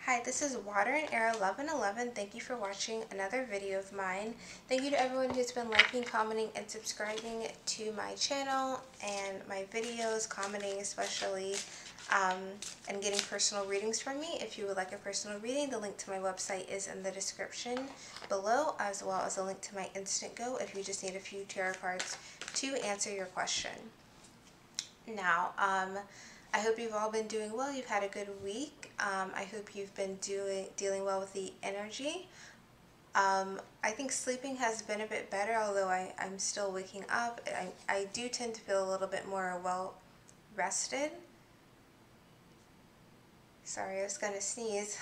Hi, this is Water and Air 1111. Thank you for watching another video of mine. Thank you to everyone who's been liking, commenting, and subscribing to my channel and my videos, commenting especially, and getting personal readings from me. If you would like a personal reading, the link to my website is in the description below, as well as a link to my Instant Go if you just need a few tarot cards to answer your question. Now, I hope you've all been doing well. You've had a good week. I hope you've been dealing well with the energy. I think sleeping has been a bit better, although I'm still waking up. I do tend to feel a little bit more well rested. Sorry, I was gonna sneeze.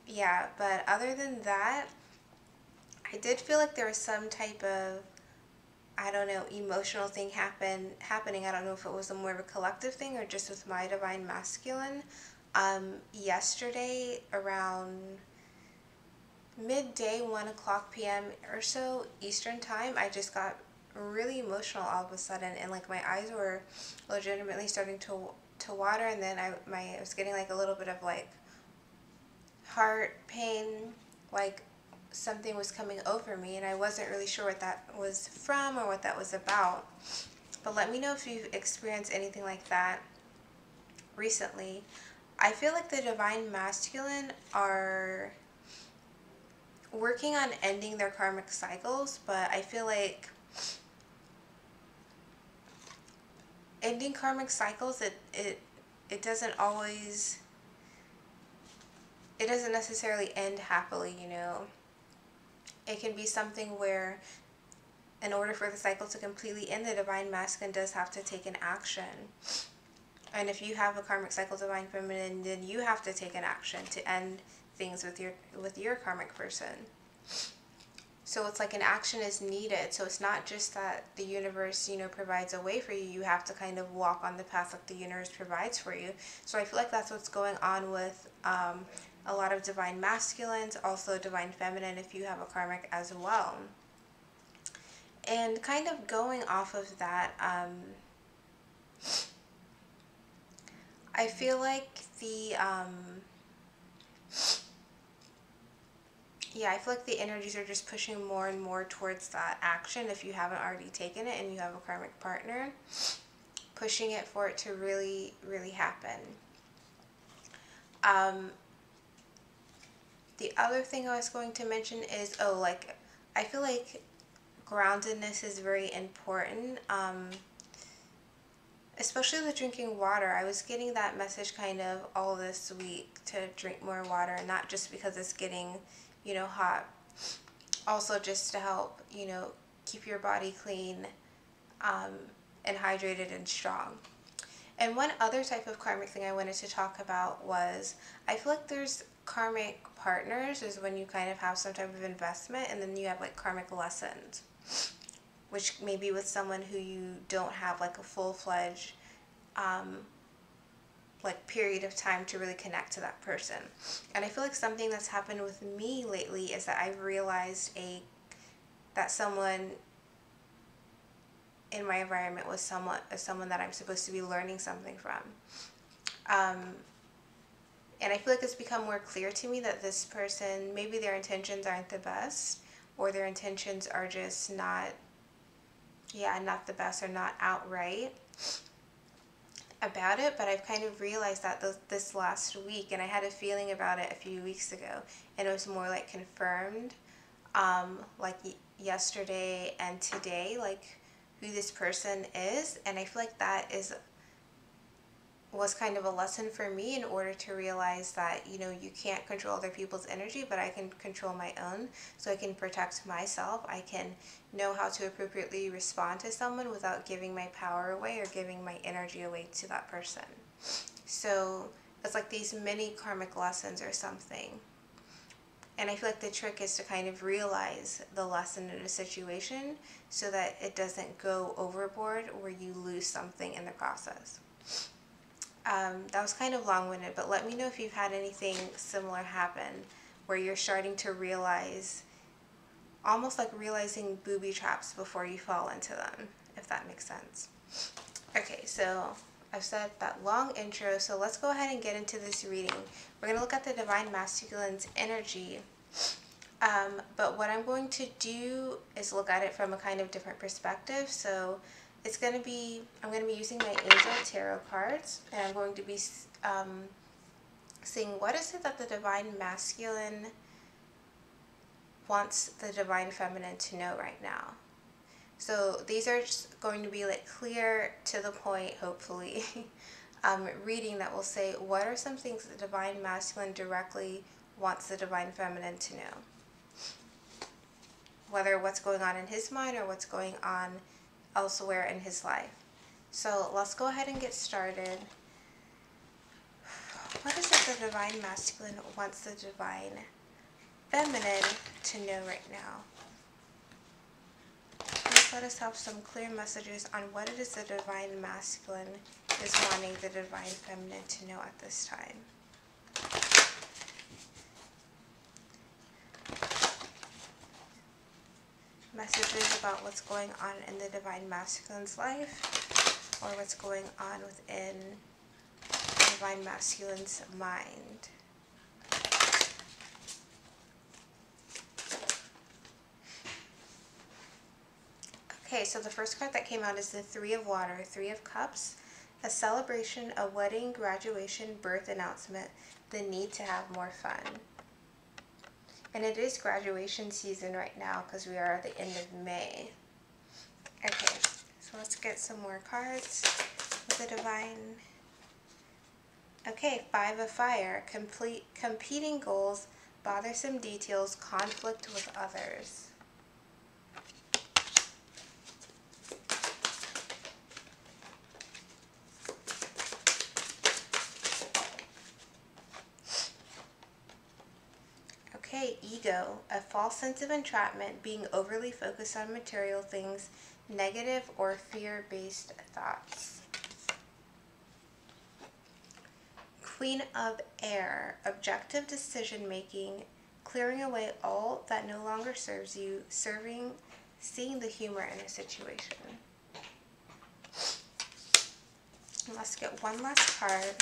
Yeah, but other than that, I did feel like there was some type of, I don't know, emotional thing happening. I don't know if it was a more of a collective thing or just with my divine masculine. Yesterday around midday, 1 o'clock p.m. or so Eastern time, I just got really emotional all of a sudden, and like my eyes were legitimately starting to water, and then I was getting like a little bit of like heart pain, like something was coming over me, and I wasn't really sure what that was from or what that was about. But let me know if you've experienced anything like that recently. I feel like the divine masculine are working on ending their karmic cycles, but I feel like ending karmic cycles, it doesn't always, it doesn't necessarily end happily, you know. It can be something where in order for the cycle to completely end, the divine masculine does have to take an action. And if you have a karmic cycle divine feminine, then you have to take an action to end things with your karmic person. So it's like an action is needed. So it's not just that the universe, you know, provides a way for you. You have to kind of walk on the path that the universe provides for you. So I feel like that's what's going on with a lot of divine masculines, also divine feminine if you have a karmic as well. And kind of going off of that, I feel like I feel like the energies are just pushing more and more towards that action if you haven't already taken it and you have a karmic partner, pushing it for it to really, really happen. The other thing I was going to mention is, I feel like groundedness is very important. Especially with drinking water. I was getting that message kind of all this week to drink more water, and not just because it's getting, you know, hot. Also just to help, you know, keep your body clean and hydrated and strong. And one other type of karmic thing I wanted to talk about was, I feel like there's karmic partners is when you kind of have some type of investment, and then you have like karmic lessons, which may be with someone who you don't have like a full-fledged like period of time to really connect to that person. And I feel like something that's happened with me lately is that I've realized that someone in my environment was someone that I'm supposed to be learning something from. And I feel like it's become more clear to me that this person, maybe their intentions aren't the best, or their intentions are just not the best, or not outright about it. But I've kind of realized that this last week, and I had a feeling about it a few weeks ago, and it was more like confirmed, like yesterday and today, like who this person is. And I feel like that was kind of a lesson for me, in order to realize that, you know, you can't control other people's energy, but I can control my own. So I can protect myself. I can know how to appropriately respond to someone without giving my power away or giving my energy away to that person. So it's like these mini karmic lessons or something. And I feel like the trick is to kind of realize the lesson in a situation so that it doesn't go overboard where you lose something in the process. That was kind of long-winded, but let me know if you've had anything similar happen where you're starting to realize, almost like realizing booby traps before you fall into them, if that makes sense. Okay, so I've said that long intro, so let's go ahead and get into this reading. We're going to look at the Divine Masculine's energy. But what I'm going to do is look at it from a kind of different perspective. So it's going to be, I'm going to be using my Angel Tarot cards, and I'm going to be seeing what is it that the Divine Masculine wants the Divine Feminine to know right now. So these are just going to be like clear, to the point, hopefully, reading that will say what are some things the Divine Masculine directly wants the Divine Feminine to know. Whether what's going on in his mind or what's going on elsewhere in his life. So let's go ahead and get started. What is it the Divine Masculine wants the Divine Feminine to know right now? Please let us have some clear messages on what it is the Divine Masculine is wanting the Divine Feminine to know at this time. Messages about what's going on in the Divine Masculine's life, or what's going on within the Divine Masculine's mind. Okay, so the first card that came out is the Three of Water, Three of Cups, a celebration, a wedding, graduation, birth announcement, the need to have more fun. And it is graduation season right now because we are at the end of May. Okay, so let's get some more cards with the Divine. Okay, Five of Fire, competing goals, bothersome details, conflict with others. Okay, Ego, a false sense of entrapment, being overly focused on material things, negative or fear-based thoughts. Queen of Air, objective decision-making, clearing away all that no longer serves you, seeing the humor in a situation. Let's get one last card.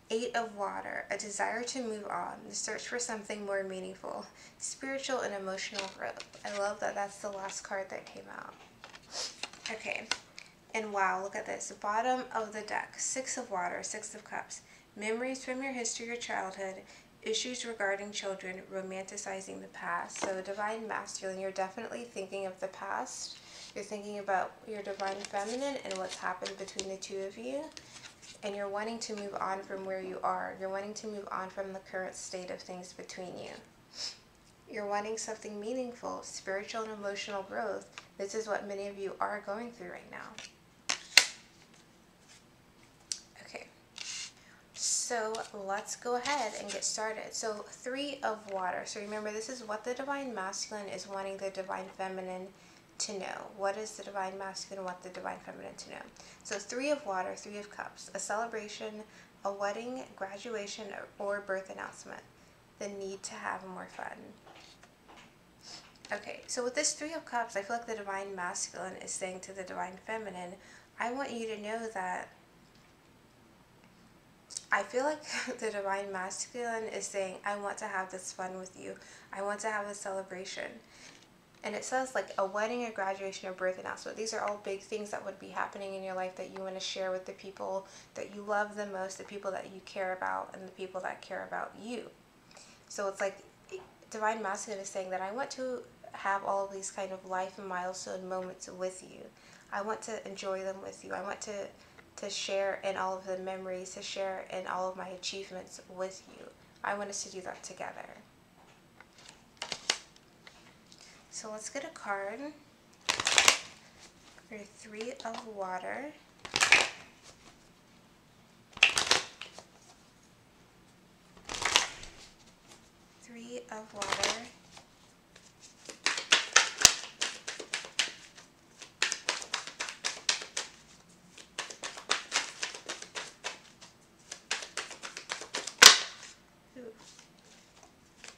Eight of Water, a desire to move on, the search for something more meaningful, spiritual and emotional growth. I love that that's the last card that came out. Okay, and wow, look at this. Bottom of the deck, Six of Water, Six of Cups, memories from your history or childhood, issues regarding children, romanticizing the past. So Divine Masculine, you're definitely thinking of the past. You're thinking about your Divine Feminine and what's happened between the two of you. And you're wanting to move on from where you are. You're wanting to move on from the current state of things between you. You're wanting something meaningful, spiritual and emotional growth. This is what many of you are going through right now. Okay, so let's go ahead and get started. So Three of Water. So remember, this is what the Divine Masculine is wanting the Divine Feminine to know. What is the Divine Masculine want the Divine Feminine to know? So Three of Water, Three of Cups, a celebration, a wedding, graduation, or birth announcement, the need to have more fun. Okay, so with this Three of Cups, I feel like the Divine Masculine is saying to the Divine Feminine, I want you to know that I feel like the Divine Masculine is saying, I want to have this fun with you. I want to have a celebration. And it says like a wedding, a graduation, or birth announcement. These are all big things that would be happening in your life that you want to share with the people that you love the most, the people that you care about, and the people that care about you. So it's like Divine Masculine is saying that I want to have all of these kind of life and milestone moments with you. I want to enjoy them with you. I want to share in all of the memories, to share in all of my achievements with you. I want us to do that together. So let's get a card for Three of Water. Three of Water. Ooh.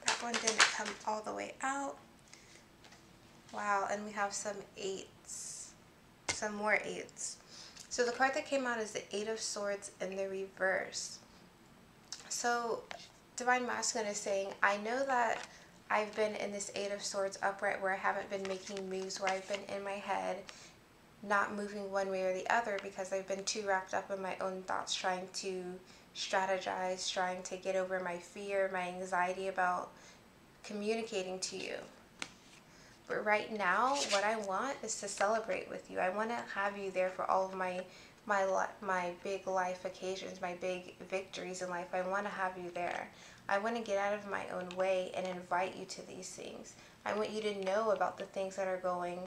That one didn't come all the way out. Wow, and we have some eights. some more eights. So the card that came out is the Eight of Swords in the reverse. So Divine Masculine is saying, I know that I've been in this Eight of Swords upright where I haven't been making moves, where I've been in my head, not moving one way or the other because I've been too wrapped up in my own thoughts, trying to strategize, trying to get over my fear, my anxiety about communicating to you. But right now, what I want is to celebrate with you. I want to have you there for all of my big life occasions, my big victories in life. I want to have you there. I want to get out of my own way and invite you to these things. I want you to know about the things that are going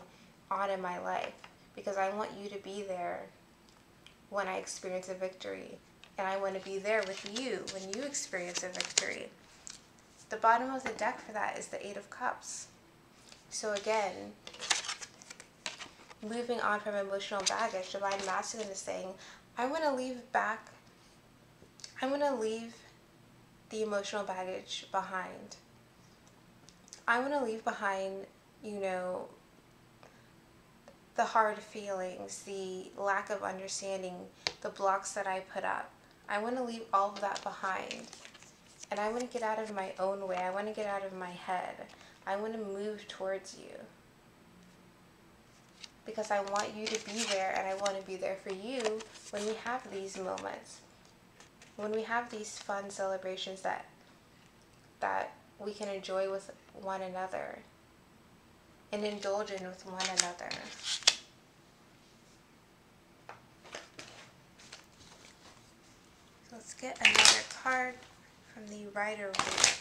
on in my life because I want you to be there when I experience a victory. And I want to be there with you when you experience a victory. The bottom of the deck for that is the Eight of Cups. So again, moving on from emotional baggage, Divine Masculine is saying, I want to leave the emotional baggage behind. I want to leave behind, the hard feelings, the lack of understanding, the blocks that I put up. I want to leave all of that behind. And I want to get out of my own way. I want to get out of my head. I want to move towards you. Because I want you to be there, and I want to be there for you when we have these moments. When we have these fun celebrations that we can enjoy with one another and indulge in with one another. So let's get another card from the Rider-Waite.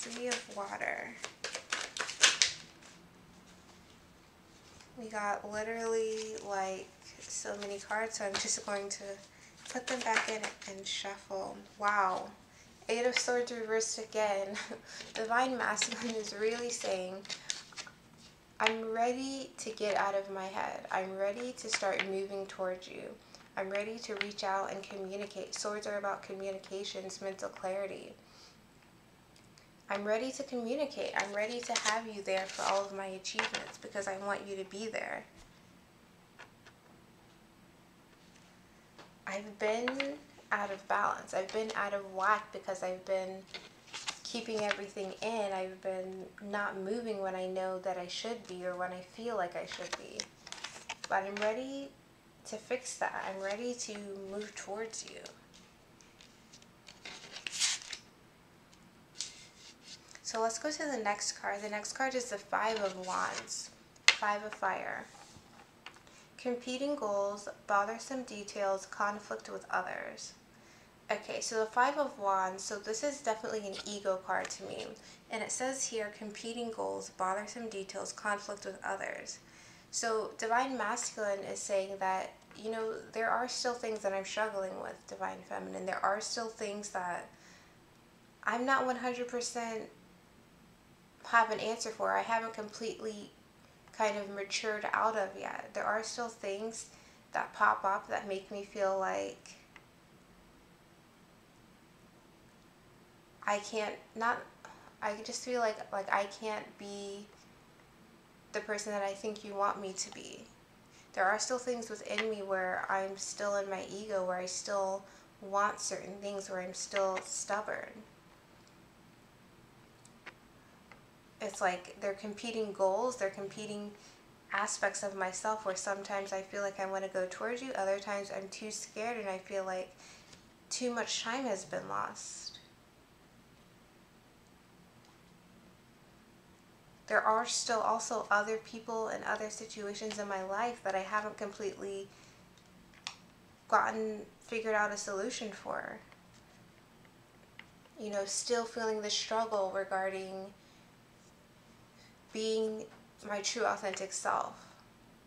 Three of Water. We got literally like so many cards, so I'm just going to put them back in and shuffle. Wow. Eight of Swords reversed again. Divine Masculine is really saying, I'm ready to get out of my head. I'm ready to start moving towards you. I'm ready to reach out and communicate. Swords are about communications, mental clarity. I'm ready to communicate. I'm ready to have you there for all of my achievements because I want you to be there. I've been out of balance. I've been out of whack because I've been keeping everything in. I've been not moving when I know that I should be or when I feel like I should be. But I'm ready to fix that. I'm ready to move towards you. So let's go to the next card. The next card is the Five of Wands, Five of Fire. Competing goals, bothersome details, conflict with others. Okay, so the Five of Wands, so this is definitely an ego card to me. And it says here, competing goals, bothersome details, conflict with others. So Divine Masculine is saying that, there are still things that I'm struggling with, Divine Feminine. There are still things that I'm not 100% have an answer for. I haven't completely kind of matured out of yet. There are still things that pop up that make me feel like I just feel like I can't be the person that I think you want me to be. There are still things within me where I'm still in my ego, where I still want certain things, where I'm still stubborn. It's like they're competing goals, they're competing aspects of myself where sometimes I feel like I want to go towards you, other times I'm too scared and I feel like too much time has been lost. There are still also other people and other situations in my life that I haven't completely figured out a solution for. Still feeling the struggle regarding being my true authentic self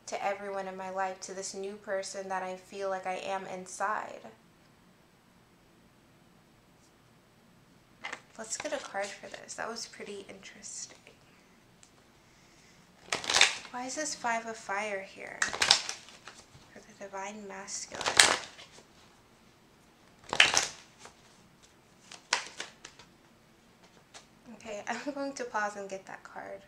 to everyone in my life, to this new person that I feel like I am inside. Let's get a card for this. That was pretty interesting. Why is this Five of Fire here for the Divine Masculine? Okay, I'm going to pause and get that card.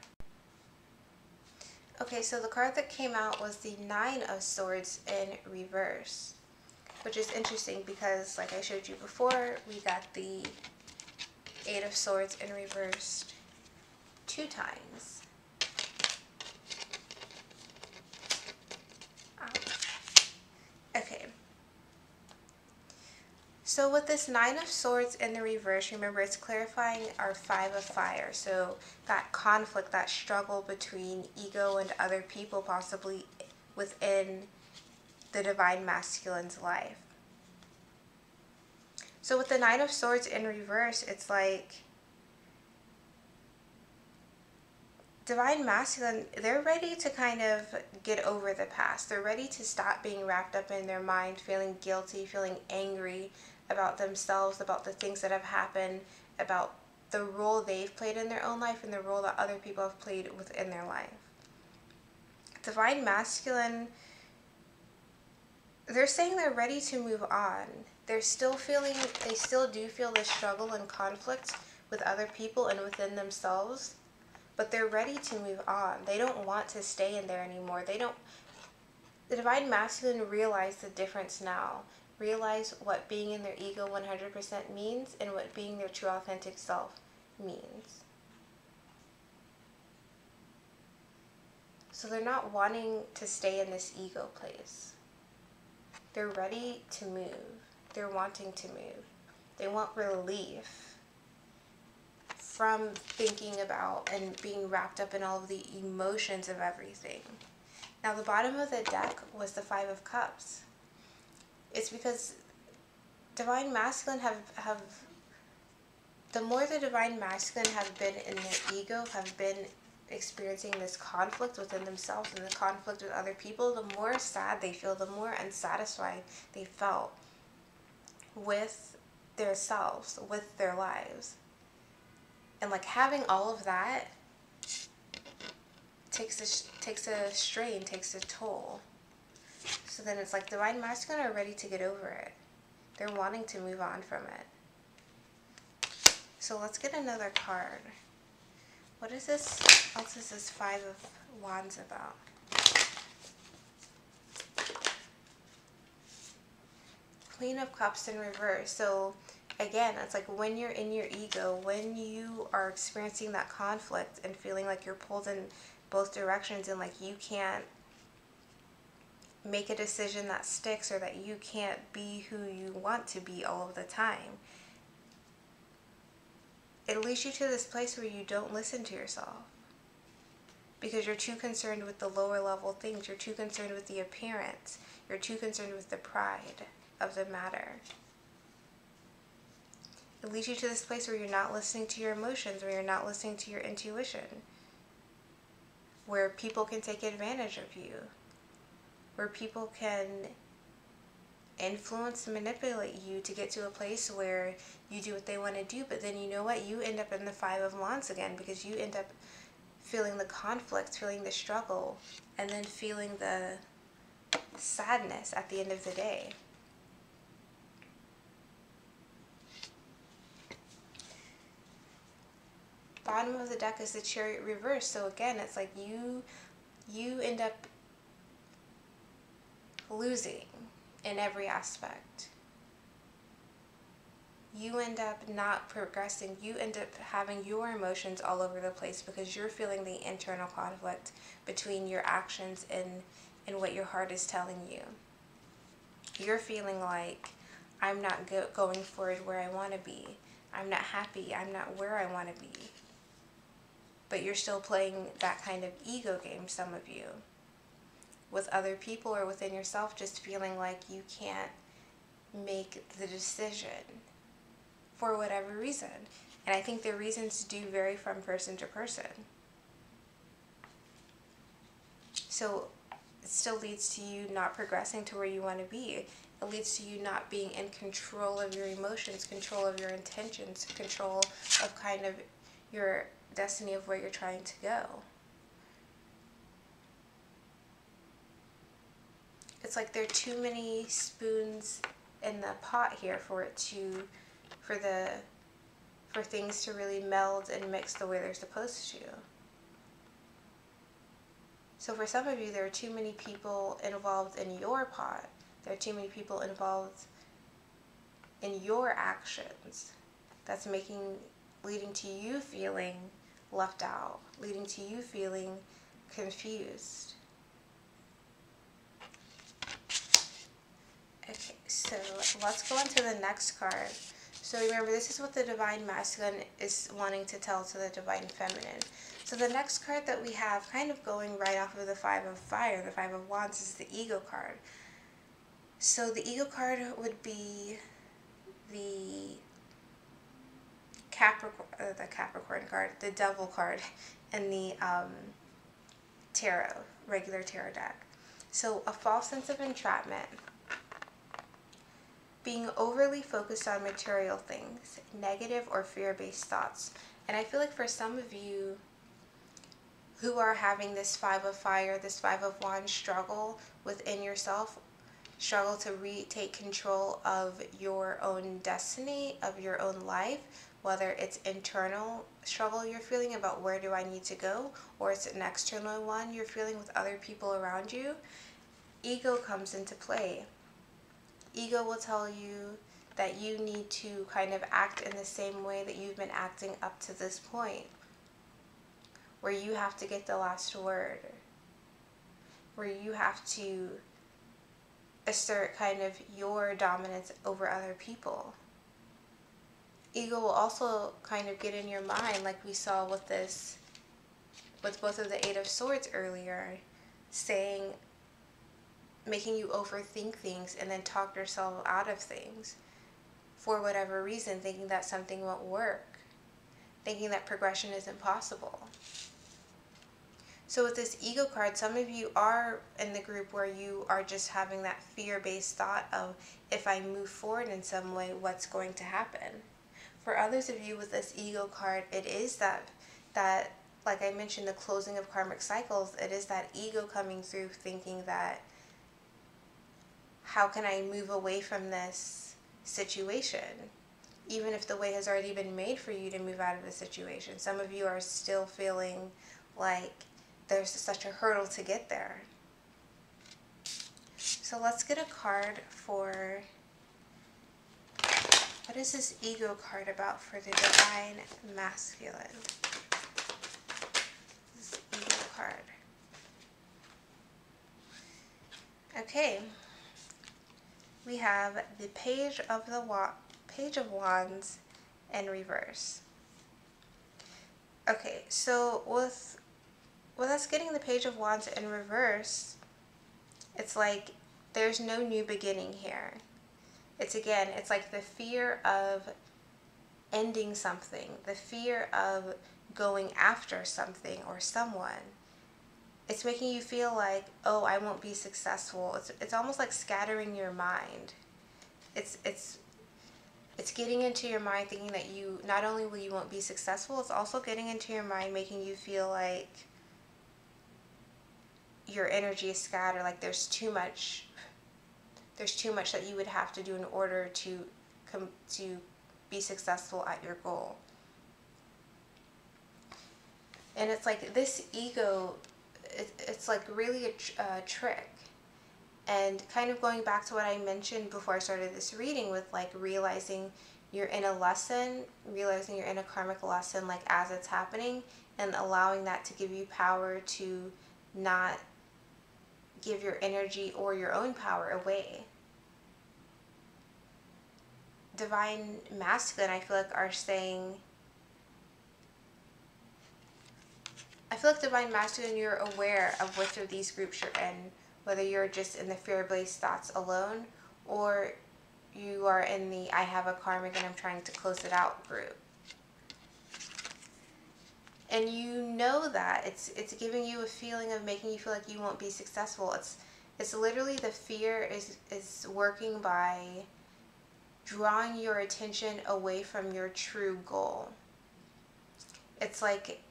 Okay, so the card that came out was the Nine of Swords in reverse, which is interesting because, like I showed you before, we got the Eight of Swords in reverse 2 times. Okay. So with this Nine of Swords in the reverse, remember it's clarifying our Five of Fire. So that conflict, that struggle between ego and other people, possibly within the Divine Masculine's life. So with the Nine of Swords in reverse, it's like Divine Masculine, they're ready to kind of get over the past. They're ready to stop being wrapped up in their mind, feeling guilty, feeling angry about themselves, about the things that have happened, about the role they've played in their own life and the role that other people have played within their life. Divine Masculine, they're saying they're ready to move on. They still do feel the struggle and conflict with other people and within themselves, but they're ready to move on. They don't want to stay in there anymore. The Divine Masculine realize the difference now. Realize what being in their ego 100% means and what being their true authentic self means. So they're not wanting to stay in this ego place. They're ready to move. They're wanting to move. They want relief from thinking about and being wrapped up in all of the emotions of everything. Now the bottom of the deck was the Five of Cups. It's because Divine Masculine have the more the Divine Masculine have been in their ego, have been experiencing this conflict within themselves and the conflict with other people, the more sad they feel, the more unsatisfied they felt with their selves, with their lives. And like having all of that takes a strain, takes a toll. So then it's like Divine Masculine are ready to get over it. They're wanting to move on from it. So let's get another card. What is this? Else is this Five of Wands about? Queen of Cups in reverse. So again, it's like when you're in your ego, when you are experiencing that conflict and feeling like you're pulled in both directions and like you can't make a decision that sticks or that you can't be who you want to be all of the time. It leads you to this place where you don't listen to yourself because you're too concerned with the lower level things. You're too concerned with the appearance. You're too concerned with the pride of the matter. It leads you to this place where you're not listening to your emotions, where you're not listening to your intuition, where people can take advantage of you, where people can influence and manipulate you to get to a place where you do what they want to do, but then you know what? You end up in the Five of Wands again because you end up feeling the conflict, feeling the struggle, and then feeling the sadness at the end of the day. Bottom of the deck is the Chariot reverse. So again, it's like you end up losing in every aspect. You end up not progressing. You end up having your emotions all over the place because you're feeling the internal conflict between your actions and what your heart is telling you. You're feeling like, I'm not going forward where I want to be. I'm not happy. I'm not where I want to be. But you're still playing that kind of ego game, some of you, with other people or within yourself, just feeling like you can't make the decision for whatever reason. And I think the reasons do vary from person to person. So it still leads to you not progressing to where you want to be. It leads to you not being in control of your emotions, control of your intentions, control of kind of your destiny of where you're trying to go. It's like there are too many spoons in the pot here for things to really meld and mix the way they're supposed to. So for some of you, there are too many people involved in your pot. There are too many people involved in your actions. That's leading to you feeling left out, leading to you feeling confused. Okay, so let's go on to the next card. So remember, this is what the Divine Masculine is wanting to tell to the Divine Feminine. So the next card that we have, kind of going right off of the Five of Fire, the Five of Wands, is the Ego card. So the Ego card would be the Capricorn card, the Devil card, and the tarot, regular tarot deck. So a false sense of entrapment, being overly focused on material things, negative or fear-based thoughts. And I feel like for some of you who are having this Five of Fire, this Five of Wands struggle within yourself, struggle to retake control of your own destiny, of your own life, whether it's internal struggle you're feeling about where do I need to go, or it's an external one you're feeling with other people around you, ego comes into play. Ego will tell you that you need to kind of act in the same way that you've been acting up to this point, where you have to get the last word, where you have to assert kind of your dominance over other people. Ego will also kind of get in your mind, like we saw with this, with both of the Eight of Swords earlier, saying, making you overthink things and then talk yourself out of things for whatever reason, thinking that something won't work, thinking that progression is impossible. So with this ego card, some of you are in the group where you are just having that fear-based thought of, if I move forward in some way, what's going to happen? For others of you with this ego card, it is that like I mentioned, the closing of karmic cycles, it is that ego coming through thinking that, how can I move away from this situation? Even if the way has already been made for you to move out of the situation. Some of you are still feeling like there's such a hurdle to get there. So let's get a card for, what is this ego card about for the Divine Masculine? This ego card. Okay. We have the Page of Wands in reverse. Okay, so with us getting the Page of Wands in reverse, it's like there's no new beginning here. It's like the fear of ending something, the fear of going after something or someone. It's making you feel like, oh, I won't be successful. It's almost like scattering your mind. It's getting into your mind thinking that you, not only will you won't be successful, it's also getting into your mind making you feel like your energy is scattered, like there's too much that you would have to do in order to be successful at your goal. And it's like this ego, it's like really a trick. And kind of going back to what I mentioned before I started this reading with like realizing you're in a lesson, realizing you're in a karmic lesson like as it's happening, and allowing that to give you power to not give your energy or your own power away. Divine Masculine, I feel like Divine Masculine, you're aware of which of these groups you're in, whether you're just in the fear-based thoughts alone, or you are in the I have a karmic and I'm trying to close it out group. And you know that it's giving you a feeling of making you feel like you won't be successful. It's literally the fear is working by drawing your attention away from your true goal. It's like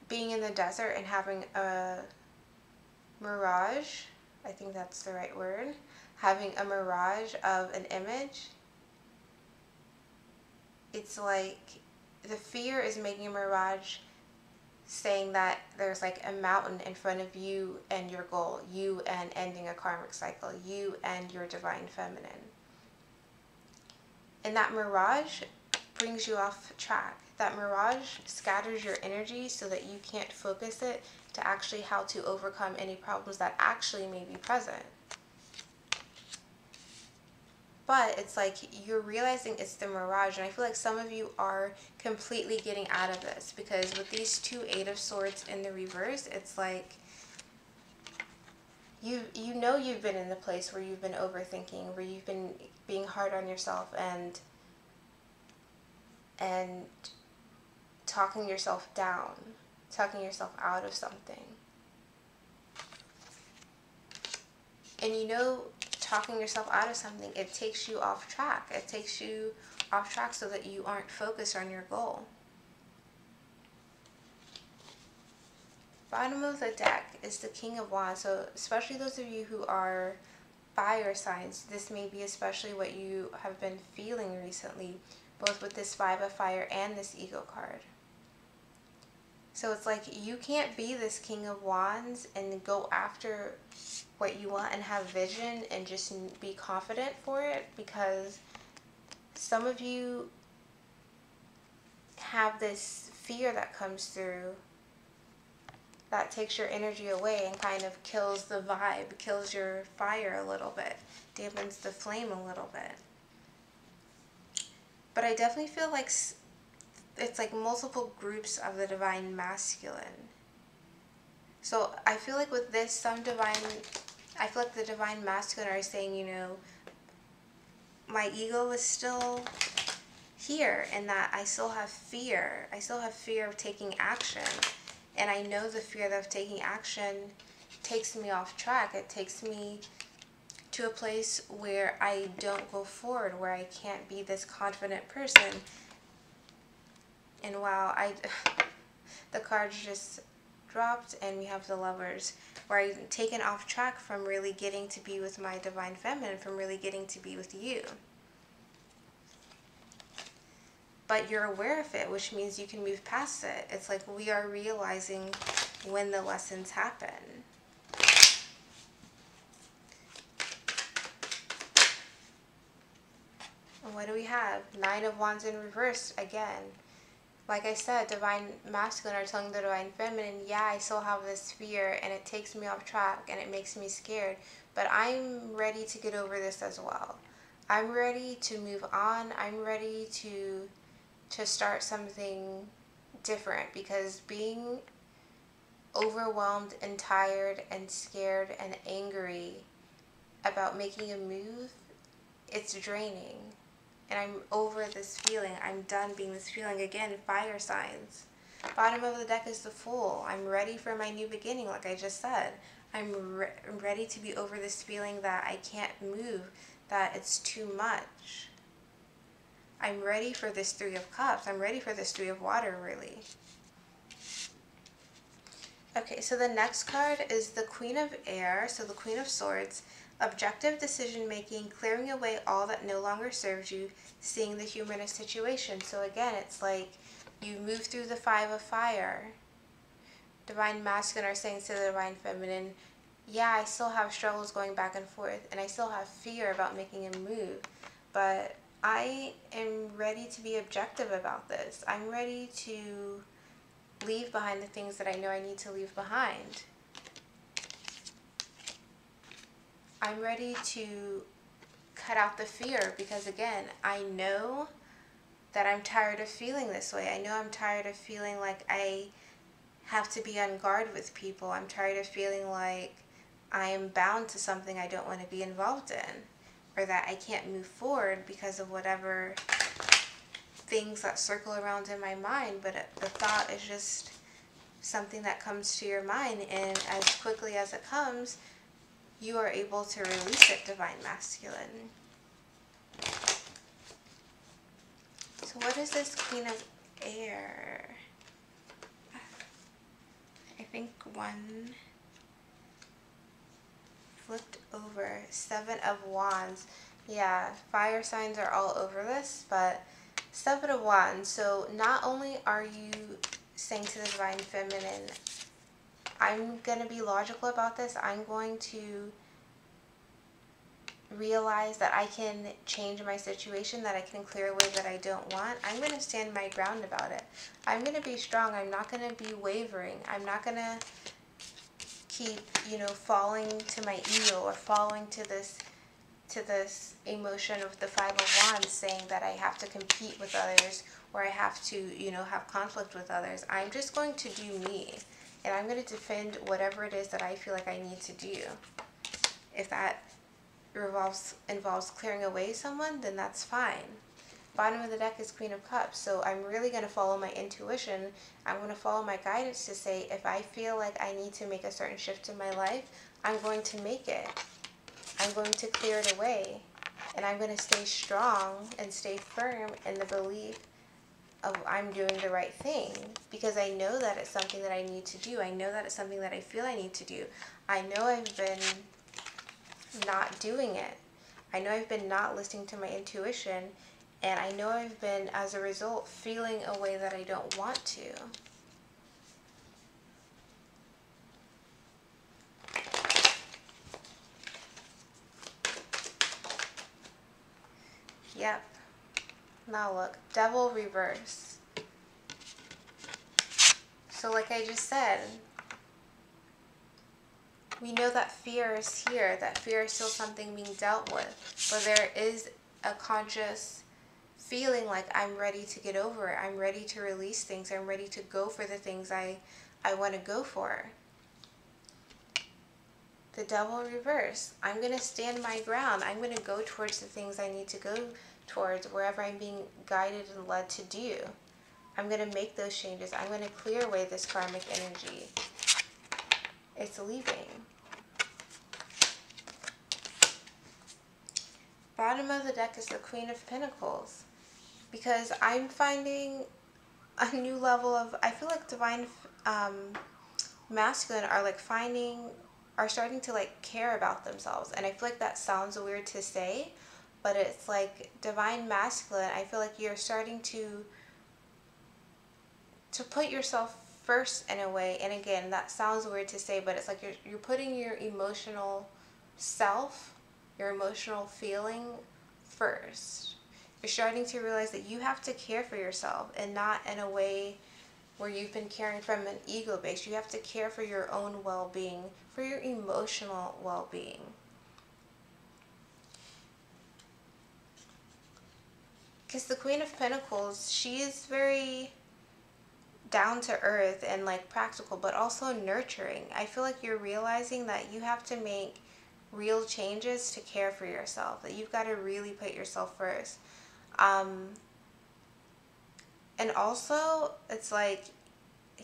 being in the desert and having a mirage, I think that's the right word, having a mirage of an image. It's like the fear is making a mirage saying that there's like a mountain in front of you and your goal, you and ending a karmic cycle, you and your divine feminine. And that mirage brings you off track. That mirage scatters your energy so that you can't focus it to actually how to overcome any problems that actually may be present. But it's like you're realizing it's the mirage, and I feel like some of you are completely getting out of this, because with these two Eight of Swords in the reverse, it's like you know you've been in the place where you've been overthinking, where you've been being hard on yourself and talking yourself down, talking yourself out of something. And you know, talking yourself out of something, it takes you off track. It takes you off track so that you aren't focused on your goal. Bottom of the deck is the King of Wands. So especially those of you who are fire signs, this may be especially what you have been feeling recently, both with this Five of Fire and this Ego card. So it's like you can't be this King of Wands and go after what you want and have vision and just be confident for it, because some of you have this fear that comes through that takes your energy away and kind of kills the vibe, kills your fire a little bit, dampens the flame a little bit. But I definitely feel like it's like multiple groups of the divine masculine. So I feel like with this, I feel like the divine masculine are saying, you know, my ego is still here, and that I still have fear. I still have fear of taking action. And I know the fear of taking action takes me off track. It takes me to a place where I don't go forward, where I can't be this confident person. And while the cards just dropped and we have the Lovers, where I'm taken off track from really getting to be with my divine feminine, from really getting to be with you. But you're aware of it, which means you can move past it. It's like we are realizing when the lessons happen. And what do we have? Nine of Wands in reverse again. Like I said, divine masculine are telling the divine feminine, yeah, I still have this fear and it takes me off track and it makes me scared, but I'm ready to get over this as well. I'm ready to move on. I'm ready to start something different, because being overwhelmed and tired and scared and angry about making a move, it's draining. And I'm over this feeling. I'm done being this feeling. Again, fire signs. Bottom of the deck is the Fool. I'm ready for my new beginning, like I just said. I'm ready to be over this feeling that I can't move, that it's too much. I'm ready for this Three of Cups. I'm ready for this Three of Water, really. Okay, so the next card is the Queen of Air, so the Queen of Swords. Objective decision making, clearing away all that no longer serves you, seeing the humor in a situation. So again, it's like you move through the Five of Fire. Divine masculine are saying to the divine feminine, yeah, I still have struggles going back and forth, and I still have fear about making a move, but I am ready to be objective about this. I'm ready to leave behind the things that I know I need to leave behind. I'm ready to cut out the fear, because again, I know that I'm tired of feeling this way. I know I'm tired of feeling like I have to be on guard with people. I'm tired of feeling like I am bound to something I don't want to be involved in, or that I can't move forward because of whatever things that circle around in my mind. But the thought is just something that comes to your mind, and as quickly as it comes, you are able to release it, divine masculine. So what is this Queen of Air? I think one flipped over. Seven of Wands. Yeah, fire signs are all over this, but Seven of Wands. So not only are you saying to the Divine Feminine, I'm going to be logical about this. I'm going to realize that I can change my situation, that I can clear away that I don't want. I'm going to stand my ground about it. I'm going to be strong. I'm not going to be wavering. I'm not going to keep, falling to my ego or falling to this emotion of the Five of Wands saying that I have to compete with others or I have to, have conflict with others. I'm just going to do me, and I'm going to defend whatever it is that I feel like I need to do. If that involves clearing away someone, then that's fine. Bottom of the deck is Queen of Cups, so I'm really going to follow my intuition. I'm going to follow my guidance to say if I feel like I need to make a certain shift in my life, I'm going to make it. I'm going to clear it away, and I'm going to stay strong and stay firm in the belief of I'm doing the right thing, because I know that it's something that I need to do. I know that it's something that I feel I need to do. I know I've been not doing it. I know I've been not listening to my intuition, and I know I've been, as a result, feeling a way that I don't want to. Yep. Now look, Devil reverse. So like I just said, we know that fear is here, that fear is still something being dealt with, but there is a conscious feeling like I'm ready to get over it. I'm ready to release things. I'm ready to go for the things I want to go for. The Devil reverse. I'm going to stand my ground. I'm going to go towards the things I need to go towards, wherever I'm being guided and led to do. I'm going to make those changes. I'm going to clear away this karmic energy. It's leaving. Bottom of the deck is the Queen of Pentacles. Because I'm finding a new level of, I feel like Divine Masculine are starting to like care about themselves. And I feel like that sounds weird to say, but it's like Divine Masculine, I feel like you're starting to put yourself first in a way. And again, that sounds weird to say, but it's like you're putting your emotional self, your emotional feeling first. You're starting to realize that you have to care for yourself, and not in a way where you've been caring from an ego base. You have to care for your own well-being, for your emotional well-being. Because the Queen of Pentacles, she is very down to earth and like practical, but also nurturing. I feel like you're realizing that you have to make real changes to care for yourself, that you've got to really put yourself first. And also, it's like,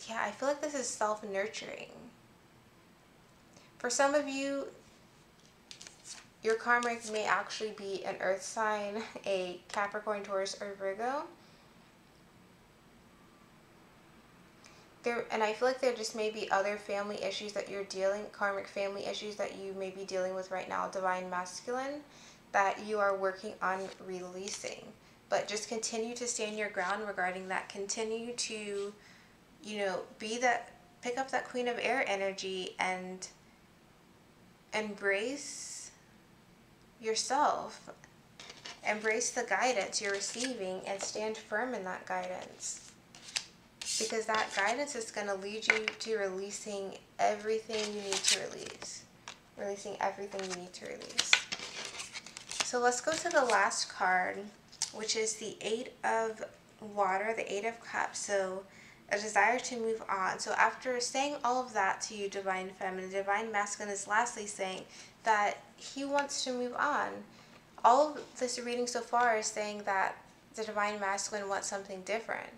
yeah, I feel like this is self-nurturing. For some of you, your karmic may actually be an earth sign, a Capricorn, Taurus, or Virgo. And I feel like there just may be other family issues that you're karmic family issues that you may be dealing with right now, Divine Masculine, that you are working on releasing. But just continue to stand your ground regarding that. Continue to, pick up that Queen of Air energy and embrace yourself. Embrace the guidance you're receiving and stand firm in that guidance. Because that guidance is going to lead you to releasing everything you need to release. Releasing everything you need to release. So let's go to the last card, which is the Eight of Water, the Eight of Cups. So a desire to move on. So after saying all of that to you, Divine Feminine, Divine Masculine is lastly saying that he wants to move on. All of this reading so far is saying that the Divine Masculine wants something different.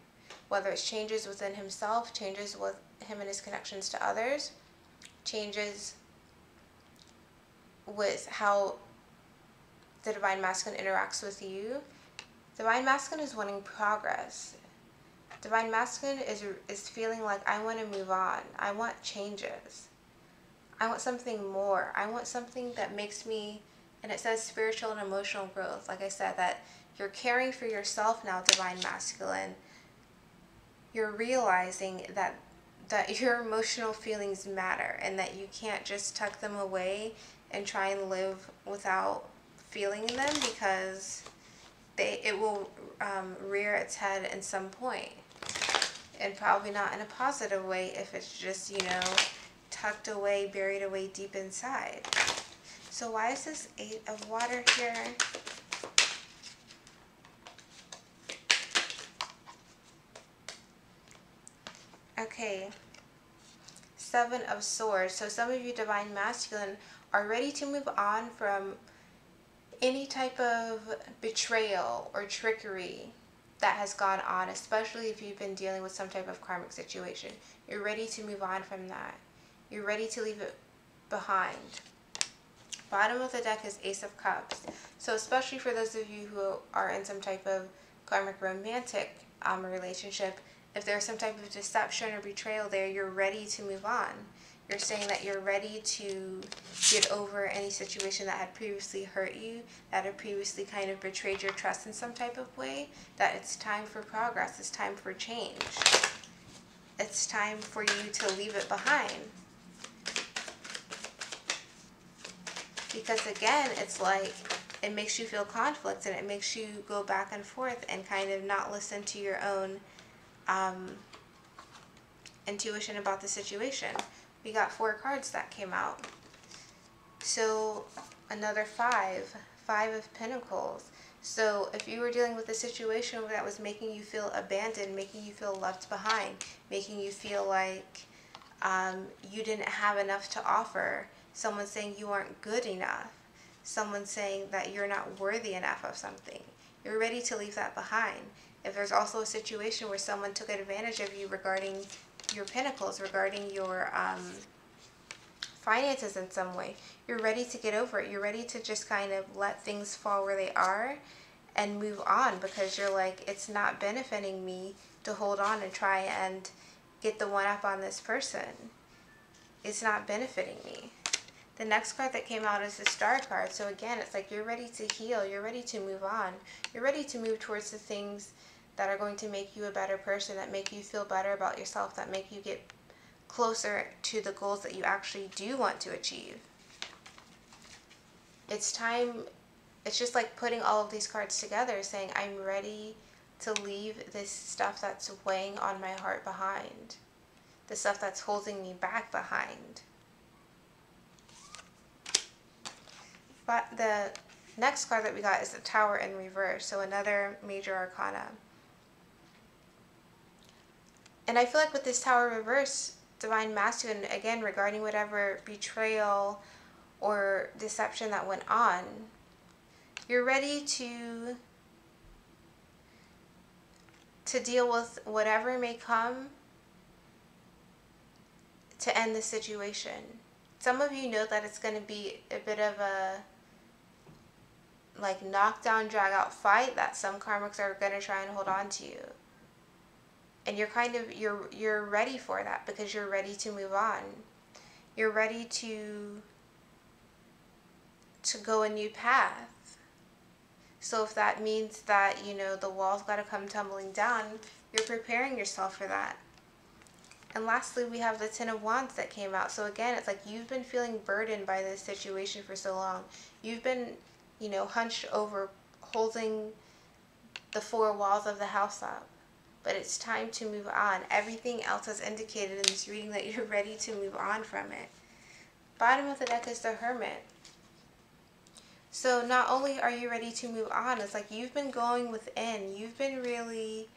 Whether it's changes within himself, changes with him and his connections to others, changes with how the Divine Masculine interacts with you. Divine Masculine is wanting progress. Divine Masculine is feeling like, I want to move on. I want changes. I want something more. I want something that makes me, and it says spiritual and emotional growth. Like I said, that you're caring for yourself now, Divine Masculine. you're realizing that your emotional feelings matter and that you can't just tuck them away and try and live without feeling them, because it will rear its head in some point, and probably not in a positive way if it's just, tucked away, buried away deep inside. So why is this 8 of water here? Okay, 7 of swords. So some of you divine masculine are ready to move on from any type of betrayal or trickery that has gone on, especially if you've been dealing with some type of karmic situation. You're ready to move on from that. You're ready to leave it behind. Bottom of the deck is Ace of Cups. So especially for those of you who are in some type of karmic romantic relationship, if there's some type of deception or betrayal there, you're ready to move on. You're saying that you're ready to get over any situation that had previously hurt you, that had previously kind of betrayed your trust in some type of way, that it's time for progress, it's time for change. It's time for you to leave it behind. Because again, it's like it makes you feel conflict, and it makes you go back and forth and kind of not listen to your own intuition about the situation. We got 4 cards that came out. So another 5 of Pentacles. So if you were dealing with a situation that was making you feel abandoned, making you feel left behind, making you feel like you didn't have enough to offer, someone saying you aren't good enough, someone saying that you're not worthy enough of something, you're ready to leave that behind. If there's also a situation where someone took advantage of you regarding your pentacles, regarding your finances in some way, you're ready to get over it. You're ready to just kind of let things fall where they are and move on, because you're like, it's not benefiting me to hold on and try and get the one up on this person. It's not benefiting me. The next card that came out is the Star card. So again, it's like you're ready to heal. You're ready to move on. You're ready to move towards the things that are going to make you a better person, that make you feel better about yourself, that make you get closer to the goals that you actually do want to achieve. It's time, it's just like putting all of these cards together, saying I'm ready to leave this stuff that's weighing on my heart behind, the stuff that's holding me back behind. But the next card that we got is the Tower in reverse, so another major arcana. And I feel like with this Tower reverse, divine masculine, again, regarding whatever betrayal or deception that went on, you're ready to deal with whatever may come to end the situation. Some of you know that it's going to be a bit of a like knockdown, drag out fight that some karmics are going to try and hold on to you. And you're kind of, you're ready for that, because you're ready to move on. You're ready to go a new path. So if that means that, the wall's got to come tumbling down, you're preparing yourself for that. And lastly, we have the Ten of Wands that came out. So again, it's like you've been feeling burdened by this situation for so long. You've been, hunched over, holding the 4 walls of the house up. But it's time to move on. Everything else is indicated in this reading that you're ready to move on from it. Bottom of the deck is the Hermit. So not only are you ready to move on, it's like you've been going within. You've been really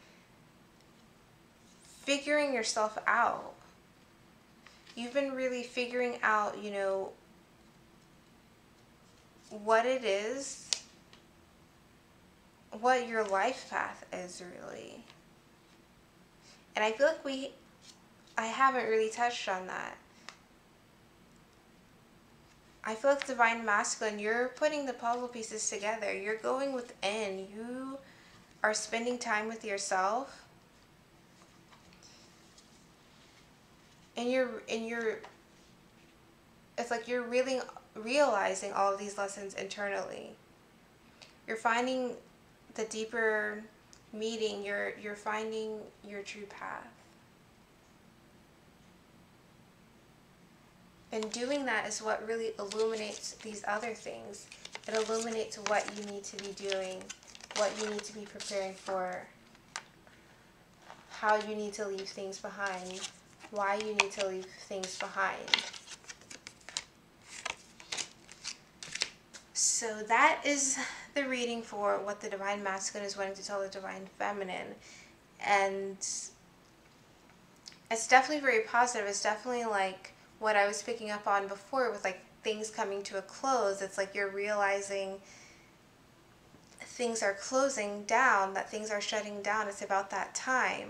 figuring yourself out. You've been really figuring out, what it is, what your life path is really. And I feel like I haven't really touched on that. I feel like divine masculine, you're putting the puzzle pieces together. You're going within. You are spending time with yourself. And it's like you're really realizing all of these lessons internally. You're finding the deeper meeting, you're finding your true path. And doing that is what really illuminates these other things. It illuminates what you need to be doing, what you need to be preparing for, how you need to leave things behind, why you need to leave things behind. So that is the reading for what the Divine Masculine is wanting to tell the Divine Feminine. And it's definitely very positive. It's definitely like what I was picking up on before with like things coming to a close. It's like you're realizing things are closing down, that things are shutting down. It's about that time.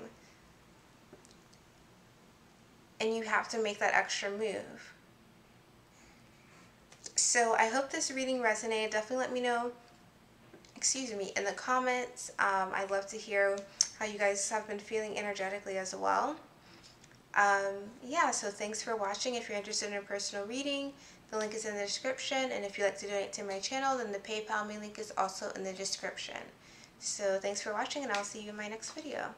And you have to make that extra move. So I hope this reading resonated. Definitely let me know, in the comments. I'd love to hear how you guys have been feeling energetically as well. Yeah, so thanks for watching. If you're interested in a personal reading, the link is in the description. And if you'd like to donate to my channel, then the PayPal me link is also in the description. So thanks for watching, and I'll see you in my next video.